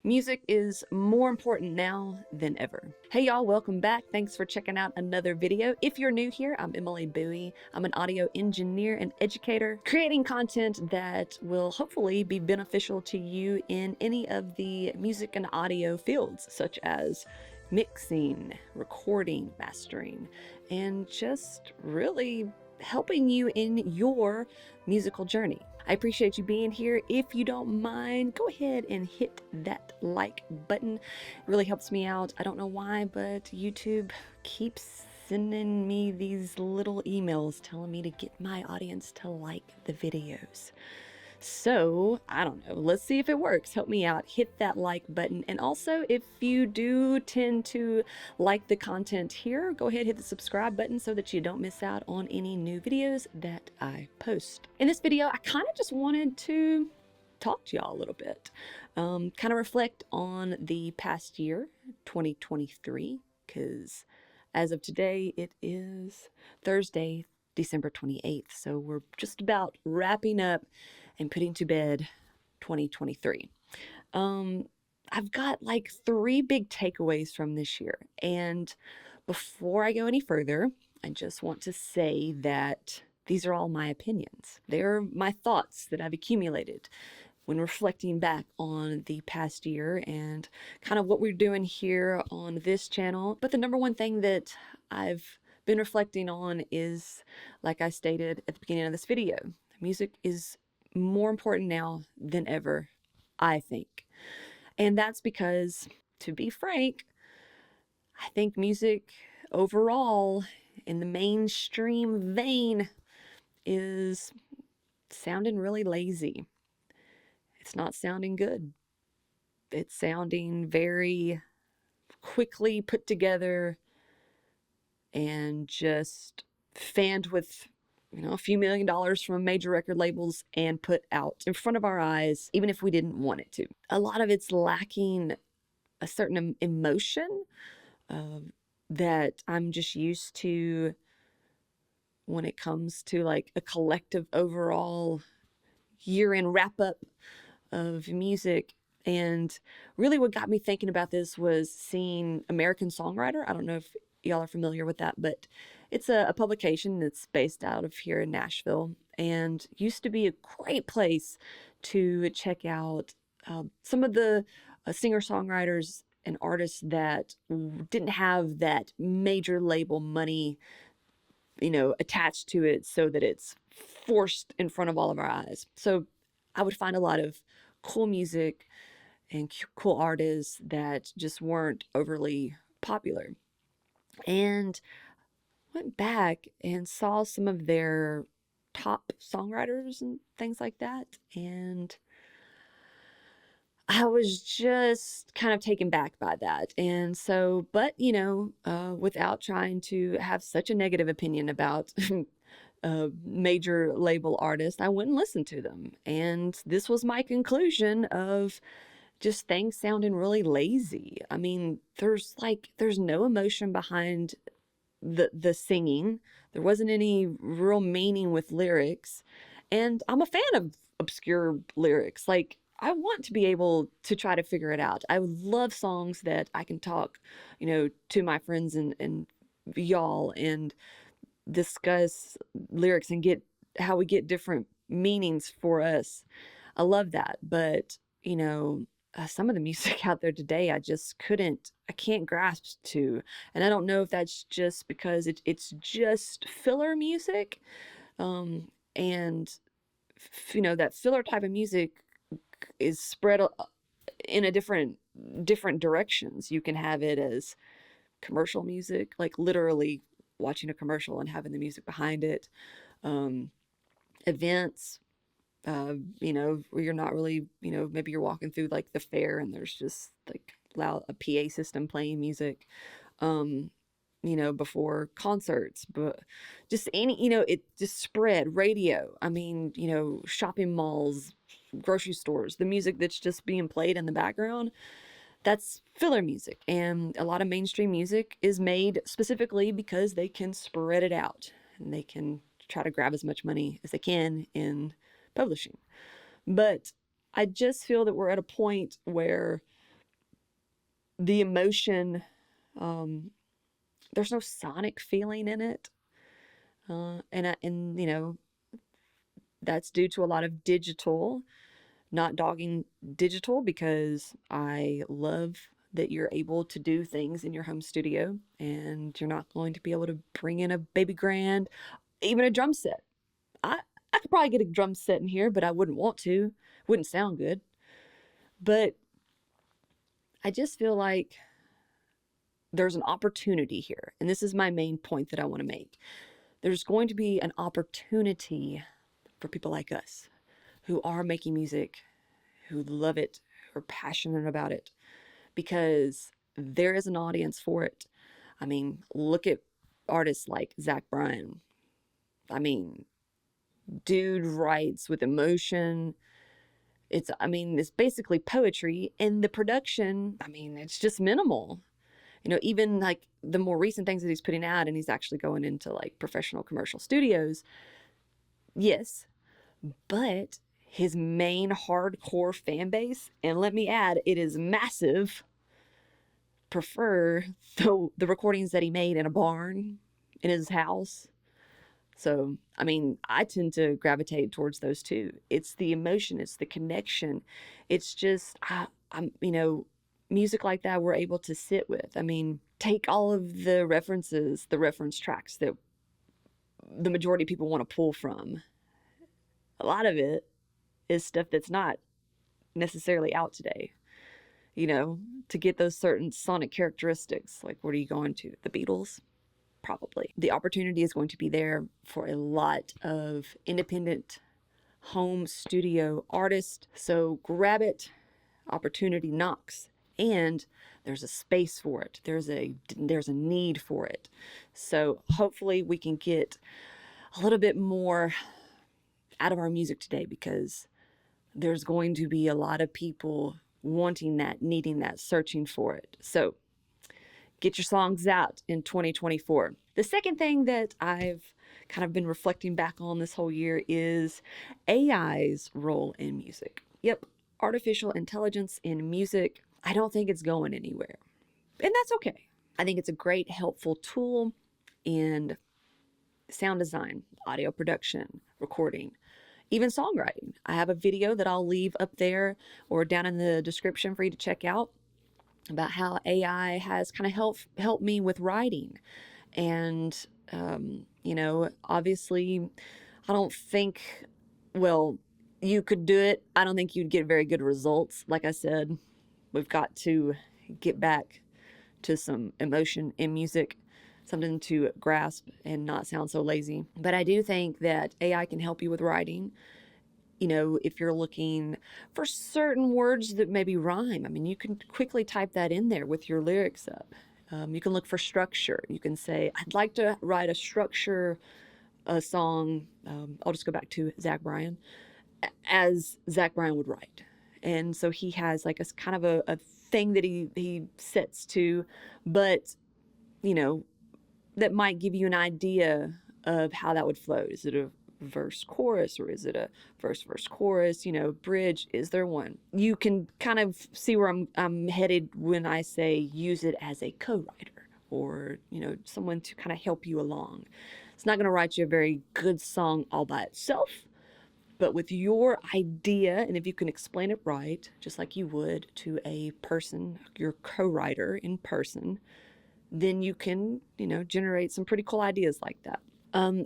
Music is more important now than ever. Hey y'all, welcome back. Thanks for checking out another video. If you're new here, I'm Emily Bowie. I'm an audio engineer and educator, creating content that will hopefully be beneficial to you in any of the music and audio fields, such as mixing, recording, mastering, and just really helping you in your musical journey. I appreciate you being here. If you don't mind, go ahead and hit that like button. It really helps me out. I don't know why, but YouTube keeps sending me these little emails telling me to get my audience to like the videos. So, I don't know. Let's see if it works. Help me out. Hit that like button. And also, if you do tend to like the content here, go ahead and hit the subscribe button so that you don't miss out on any new videos that I post. In this video, I kind of just wanted to talk to y'all a little bit. Kind of reflect on the past year, 2023, because as of today, it is Thursday, December 28th. So we're just about wrapping up and putting to bed 2023. I've got like 3 big takeaways from this year. And before I go any further, I just want to say that these are all my opinions. They're my thoughts that I've accumulated when reflecting back on the past year and kind of what we're doing here on this channel. But the number one thing that I've been reflecting on is, like I stated at the beginning of this video, music is more important now than ever, I think. And that's because, to be frank, I think music overall in the mainstream vein is sounding really lazy. It's not sounding good. It's sounding very quickly put together and just fanned with, a few $1 million from major record labels and put out in front of our eyes, even if we didn't want it to. A lot of it's lacking a certain emotion that I'm just used to when it comes to like a collective overall year-end wrap-up of music. And really what got me thinking about this was seeing American Songwriter. I don't know if y'all are familiar with that, but it's a publication that's based out of here in Nashville and used to be a great place to check out some of the singer-songwriters and artists that didn't have that major label money, attached to it so that it's forced in front of all of our eyes. So I would find a lot of cool music and cool artists that just weren't overly popular. And went back and saw some of their top songwriters and things like that. And I was just kind of taken back by that. And so, but, without trying to have such a negative opinion about major label artists, I went and listened to them. And this was my conclusion of just things sounding really lazy. I mean, there's no emotion behind the singing. There wasn't any real meaning with lyrics. And I'm a fan of obscure lyrics. Like, I want to be able to try to figure it out. I love songs that I can talk, to my friends and y'all and discuss lyrics and get how we get different meanings for us. I love that. But, some of the music out there today, I can't grasp to. And I don't know if that's just because it's just filler music. And, that filler type of music is spread in a different directions. You can have it as commercial music, like literally watching a commercial and having the music behind it. Events, where you're not really, maybe you're walking through like the fair and there's just like a PA system playing music, before concerts, but just it just spread. Radio, I mean, shopping malls, grocery stores, the music that's just being played in the background, that's filler music. And a lot of mainstream music is made specifically because they can spread it out and they can try to grab as much money as they can in publishing. But I just feel that we're at a point where the emotion, there's no sonic feeling in it. And you know, that's due to a lot of digital, not dogging digital, because I love that you're able to do things in your home studio and you're not going to be able to bring in a baby grand, even a drum set. I could probably get a drum set in here, but I wouldn't want to. Wouldn't sound good. But I just feel like there's an opportunity here. And this is my main point that I want to make. There's going to be an opportunity for people like us who are making music, who love it, who are passionate about it, because there is an audience for it. I mean, look at artists like Zach Bryan. I mean, dude writes with emotion. It's basically poetry, and the production, it's just minimal. You know, even like the more recent things that he's putting out, and he's actually going into like professional commercial studios. Yes, but his main hardcore fan base, and let me add, it is massive, prefer the recordings that he made in a barn in his house. So, I tend to gravitate towards those too. It's the emotion, it's the connection. It's just, music like that we're able to sit with. Take all of the references, the reference tracks that the majority of people want to pull from. A lot of it is stuff that's not necessarily out today. To get those certain sonic characteristics. Like, what are you going to? The Beatles? Probably. The opportunity is going to be there for a lot of independent home studio artists. So grab it. Opportunity knocks. And there's a space for it. There's a need for it. So hopefully we can get a little bit more out of our music today, because there's going to be a lot of people wanting that, needing that, searching for it. So get your songs out in 2024. The second thing that I've kind of been reflecting back on this whole year is AI's role in music. Yep, artificial intelligence in music. I don't think it's going anywhere. And that's okay. I think it's a great, helpful tool in sound design, audio production, recording, even songwriting. I have a video that I'll leave up there or down in the description for you to check out about how AI has kind of helped me with writing. And, obviously, I don't think, you could do it. I don't think you'd get very good results. Like I said, we've got to get back to some emotion in music, something to grasp and not sound so lazy. But I do think that AI can help you with writing. If you're looking for certain words that maybe rhyme, you can quickly type that in there with your lyrics up. You can look for structure. You can say, I'd like to write a song. I'll just go back to Zach Bryan, as Zach Bryan would write. And so he has like a kind of a thing that he sets to, but, that might give you an idea of how that would flow. Is it a verse chorus, or is it a verse chorus, bridge? Is there one? You can kind of see where I'm headed when I say use it as a co-writer, or someone to kind of help you along. It's not going to write you a very good song all by itself, but with your idea, and if you can explain it right, just like you would to a person, your co-writer in person, then you can generate some pretty cool ideas like that.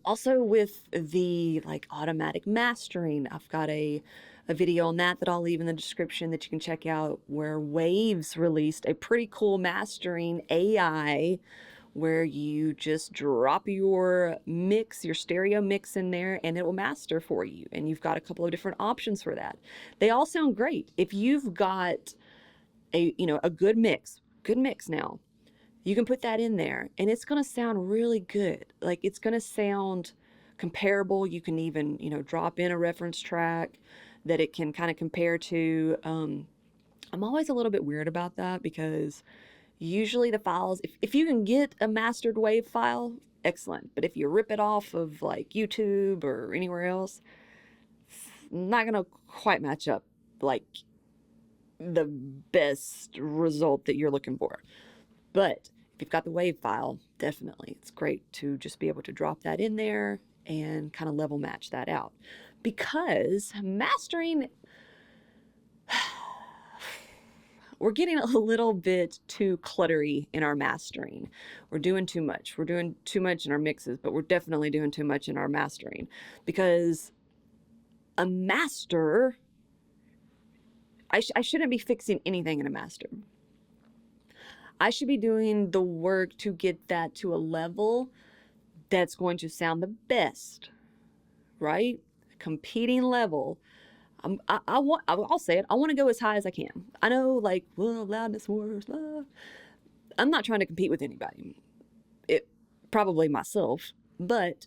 Also with the automatic mastering, I've got a video on that I'll leave in the description that you can check out, where Waves released a pretty cool mastering AI where you just drop your mix, your stereo mix in there, and it will master for you. And you've got a couple of different options for that. They all sound great. If you've got a good mix now, you can put that in there and it's going to sound really good. Like, it's going to sound comparable. You can even, drop in a reference track that it can kind of compare to. I'm always a little bit weird about that, because usually the files, if you can get a mastered wave file, excellent. But if you rip it off of like YouTube or anywhere else, it's not going to quite match up like the best result that you're looking for. But if you've got the wave file, definitely it's great to just be able to drop that in there and kind of level match that out. Because mastering, we're getting a little bit too cluttery in our mastering. We're doing too much. We're doing too much in our mixes, but we're definitely doing too much in our mastering. Because a master, I shouldn't be fixing anything in a master. I should be doing the work to get that to a level that's going to sound the best, right? Competing level. I'll say it. I want to go as high as I can. I know, like, well, loudness wars. Blah. I'm not trying to compete with anybody. Probably myself, but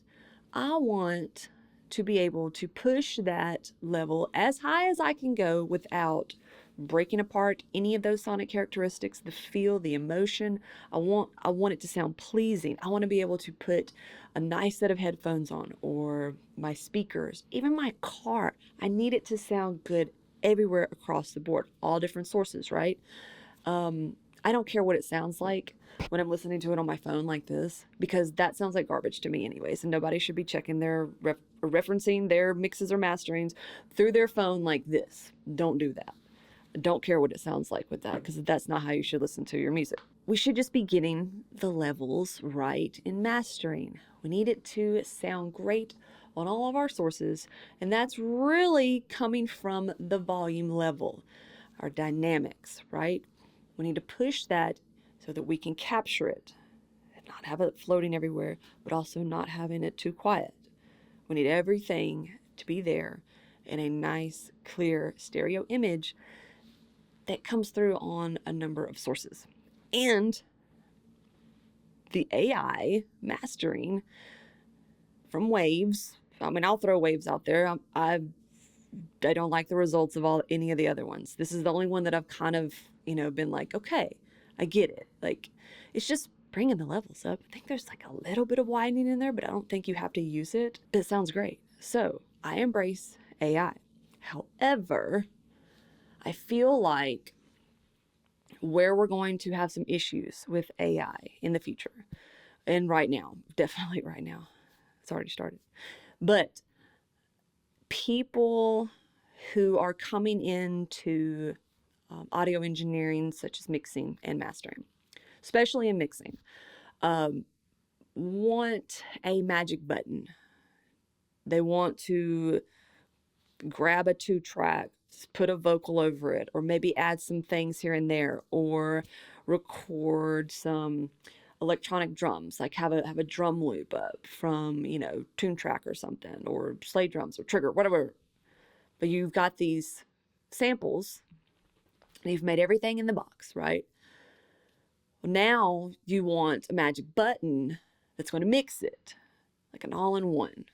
I want to be able to push that level as high as I can go without breaking apart any of those sonic characteristics, the feel, the emotion. I want it to sound pleasing. I want to be able to put a nice set of headphones on, or my speakers, even my car. I need it to sound good everywhere across the board, all different sources, right? I don't care what it sounds like when I'm listening to it on my phone like this, because that sounds like garbage to me anyways, and nobody should be checking their referencing their mixes or masterings through their phone like this. Don't do that. I don't care what it sounds like with that, because that's not how you should listen to your music. We should just be getting the levels right in mastering. We need it to sound great on all of our sources, and that's really coming from the volume level, our dynamics, right? We need to push that so that we can capture it and not have it floating everywhere, but also not having it too quiet. We need everything to be there in a nice, clear stereo image that comes through on a number of sources. And the AI mastering from waves, I mean, I'll throw waves out there. I don't like the results of any of the other ones. This is the only one that I've kind of, been like, okay, I get it. Like, it's just bringing the levels up. I think there's like a little bit of widening in there, but I don't think you have to use it. But it sounds great. So I embrace AI. However, I feel like where we're going to have some issues with AI in the future, and right now, definitely right now, it's already started, but people who are coming into audio engineering, such as mixing and mastering, especially in mixing, want a magic button. They want to grab a 2-track, put a vocal over it, or maybe add some things here and there, or record some electronic drums, like have a drum loop up from, Tune Track or something, or Slate drums or Trigger, whatever. But you've got these samples and you've made everything in the box, right? Now you want a magic button that's going to mix it, like an all-in-one.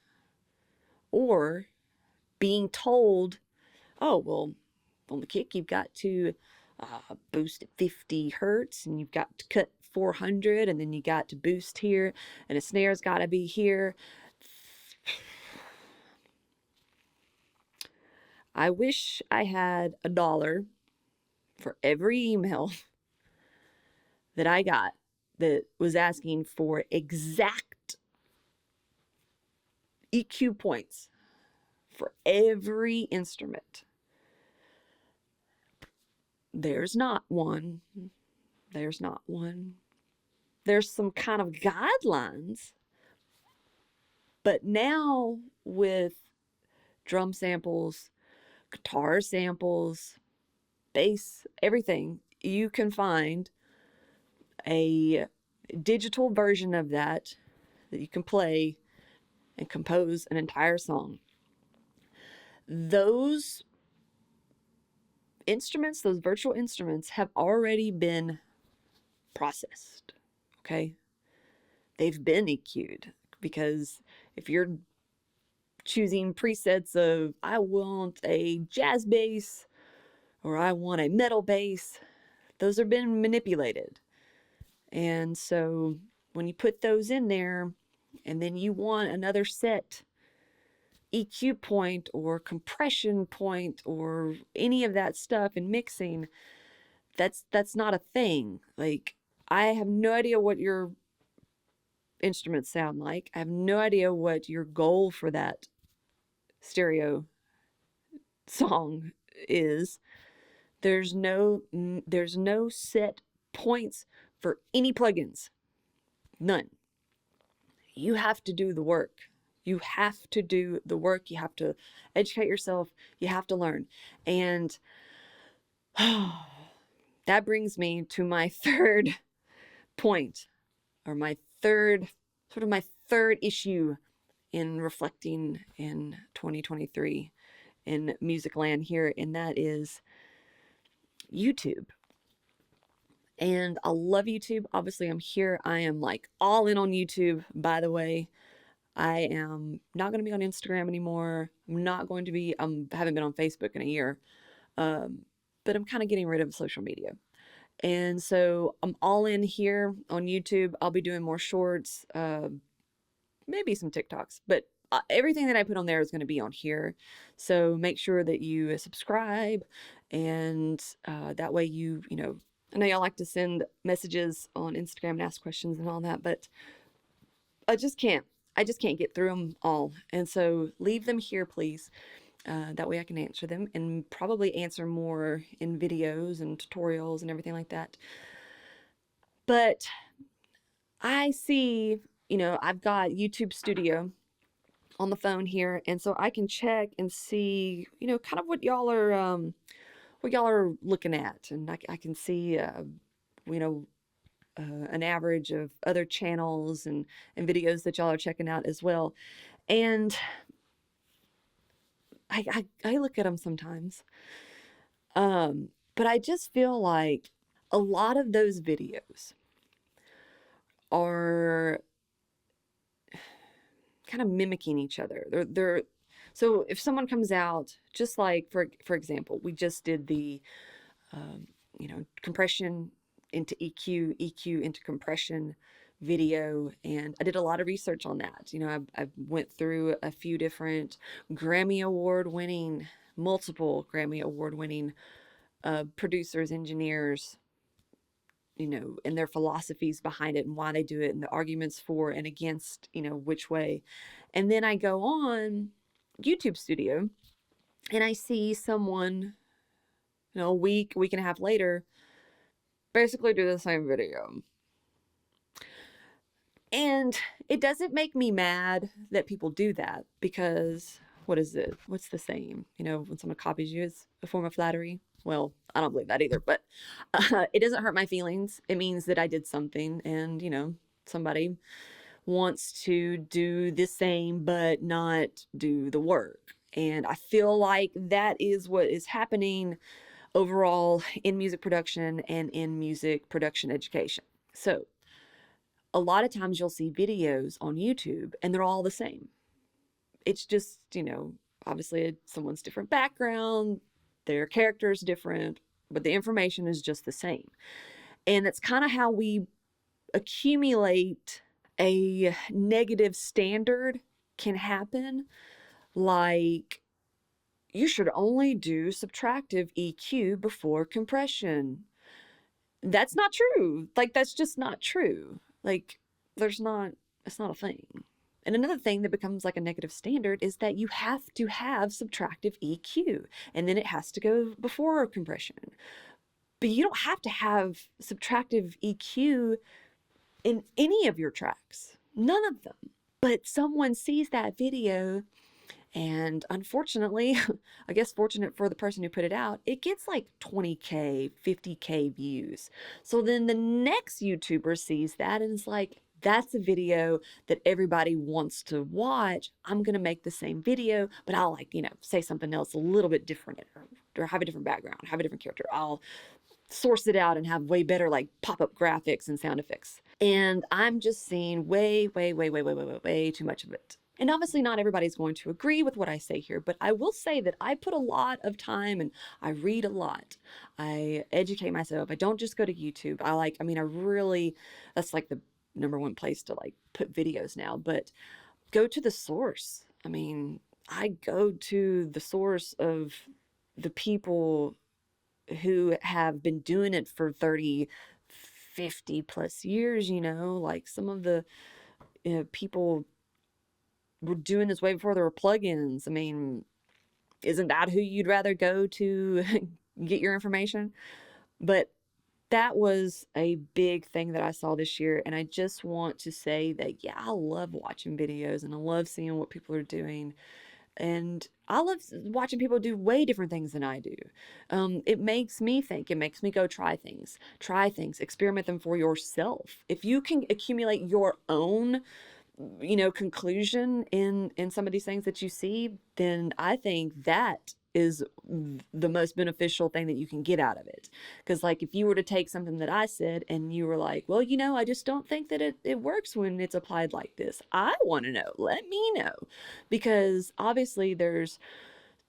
Or being told, oh, well, on the kick, you've got to boost at 50 hertz, and you've got to cut 400, and then you got to boost here, and a snare's got to be here. I wish I had $1 for every email that I got that was asking for exact EQ points for every instrument. There's not one. There's not one. There's some kind of guidelines. But now with drum samples, guitar samples, bass, everything, you can find a digital version of that you can play and compose an entire song. Those instruments, those virtual instruments, have already been processed, okay? They've been EQ'd, because if you're choosing presets of, I want a jazz bass or I want a metal bass, those have been manipulated. And so when you put those in there and then you want another set EQ point or compression point or any of that stuff in mixing. That's not a thing. Like, I have no idea what your instruments sound like. I have no idea what your goal for that stereo song is. There's no set points for any plugins. None. You have to do the work. You have to do the work. You have to educate yourself. You have to learn. And that brings me to my third point, or my third issue in reflecting in 2023 in music land here, and that is YouTube. And I love YouTube. Obviously, I'm here. I am like all in on YouTube, by the way. I am not going to be on Instagram anymore. I haven't been on Facebook in a year. But I'm kind of getting rid of social media. And so I'm all in here on YouTube. I'll be doing more shorts, maybe some TikToks, but everything that I put on there is going to be on here. So make sure that you subscribe, and that way I know y'all like to send messages on Instagram and ask questions and all that, but I just can't get through them all. And so leave them here, please. That way I can answer them, and probably answer more in videos and tutorials and everything like that. But I see, I've got YouTube Studio on the phone here, and so I can check and see, kind of what y'all are looking at, and I can see, an average of other channels and videos that y'all are checking out as well. And I look at them sometimes, but I just feel like a lot of those videos are kind of mimicking each other. So if someone comes out, just like for example, we just did the compression into EQ into compression video, and I did a lot of research on that. I went through a few different multiple Grammy award winning producers, engineers, and their philosophies behind it and why they do it and the arguments for and against, which way. And then I go on YouTube Studio and I see someone, a week and a half later, basically do the same video. And it doesn't make me mad that people do that, because what is it? What's the saying? When someone copies you, it's a form of flattery. Well, I don't believe that either, but it doesn't hurt my feelings. It means that I did something, and, somebody wants to do the same but not do the work. And I feel like that is what is happening overall in music production and in music production education. So a lot of times you'll see videos on YouTube and they're all the same. It's just, obviously someone's different background, their character's different, but the information is just the same. And that's kind of how we accumulate a negative standard can happen. Like, you should only do subtractive EQ before compression. That's not true. Like, that's just not true. Like, it's not a thing. And another thing that becomes like a negative standard is that you have to have subtractive EQ, and then it has to go before compression. But you don't have to have subtractive EQ in any of your tracks. None of them. But someone sees that video, and unfortunately, I guess fortunate for the person who put it out, it gets like 20K, 50K views. So then the next YouTuber sees that and is like, that's a video that everybody wants to watch. I'm going to make the same video, but I'll say something else a little bit different, or have a different background, have a different character. I'll source it out and have way better pop-up graphics and sound effects. And I'm just seeing way too much of it. And obviously not everybody's going to agree with what I say here, but I will say that I put a lot of time and I read a lot. I educate myself. I don't just go to YouTube. That's like the number one place to put videos now, but go to the source. I go to the source of the people who have been doing it for 30, 50 plus years, like some of the people were doing this way before there were plugins. I mean, isn't that who you'd rather go to get your information? But that was a big thing that I saw this year. And I just want to say that, yeah, I love watching videos and I love seeing what people are doing. And I love watching people do way different things than I do. It makes me think. It makes me go try things, experiment them for yourself. If you can accumulate your own conclusion in some of these things that you see, then I think that is the most beneficial thing that you can get out of it. Because like if you were to take something that I said and you were like, well, I just don't think that it works when it's applied like this, I want to know, let me know. Because obviously there's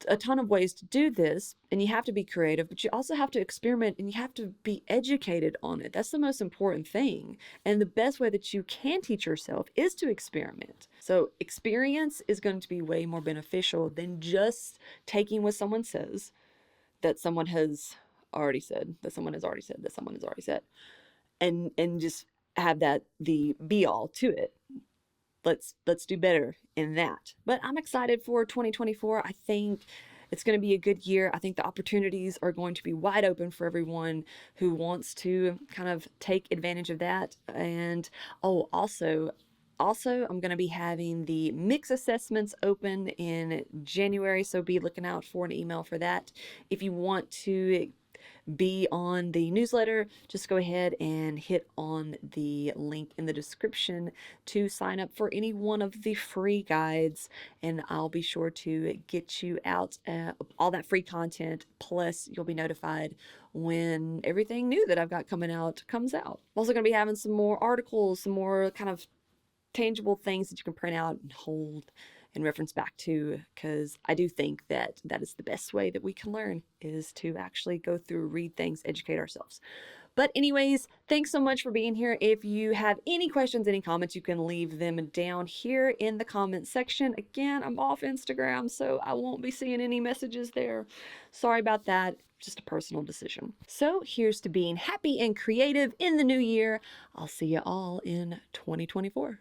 a ton of ways to do this, and you have to be creative, but you also have to experiment and you have to be educated on it. That's the most important thing. And the best way that you can teach yourself is to experiment. So experience is going to be way more beneficial than just taking what someone says, that someone has already said, that someone has already said, that someone has already said, and just have that the be all to it. Let's do better in that. But I'm excited for 2024. I think it's going to be a good year. I think the opportunities are going to be wide open for everyone who wants to kind of take advantage of that. And also I'm going to be having the mix assessments open in January, so be looking out for an email for that. If you want to be on the newsletter, just go ahead and hit on the link in the description to sign up for any one of the free guides, and I'll be sure to get you out all that free content. Plus you'll be notified when everything new that I've got coming out comes out. I'm also going to be having some more articles, some more kind of tangible things that you can print out and hold and reference back to, because I do think that that is the best way that we can learn, is to actually go through, read things, educate ourselves. But anyways, thanks so much for being here. If you have any questions, any comments, you can leave them down here in the comment section. Again, I'm off Instagram, so I won't be seeing any messages there. Sorry about that. Just a personal decision. So here's to being happy and creative in the new year. I'll see you all in 2024.